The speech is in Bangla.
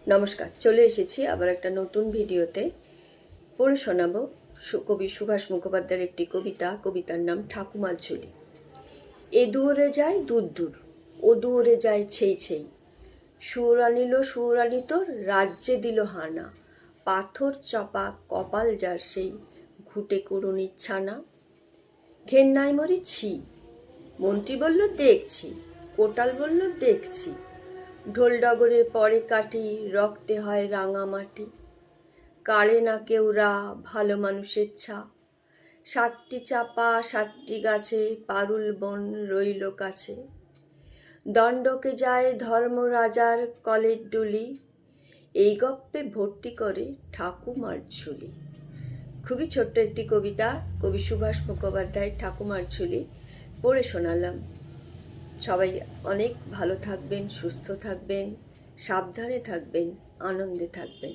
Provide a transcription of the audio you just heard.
নমস্কার, চলে এসেছি আবার একটা নতুন ভিডিওতে। পড়ে শোনাবো কবি সুভাষ মুখোপাধ্যায়ের একটি কবিতার নাম ঠাকুমার ঝুলি। এ দুয়ারে যায় দূর দূর, ও দুয়ারে যায় ছেই ছেই, সুর আনিত রাজ্যে দিল হানা, পাথর চাপা কপাল যার সেই, ঘুটে করুন ইচ্ছানা। ঘেন্নায় মরি ছি, মন্ত্রী বলল দেখছি, কোটাল বলল দেখছি, ঢোল ডগরে পরে কাটি, রক্তে হয় রাঙামাটি। কারে না কেউ ভালো মানুষের ছাপ, 7টি চাপা 7টি গাছে, পারুল বন রইল কাছে। দণ্ডকে যায় ধর্মরাজার কলের ডুলি, এই গপ্পে ভর্তি করে ঠাকুমার ঝুলি। খুবই ছোট্ট একটি কবিতা, কবি সুভাষ মুখোপাধ্যায়ের ঠাকুমার ঝুলি পড়ে শোনালাম। সবাই অনেক ভালো থাকবেন, সুস্থ থাকবেন, সাবধানে থাকবেন, আনন্দে থাকবেন।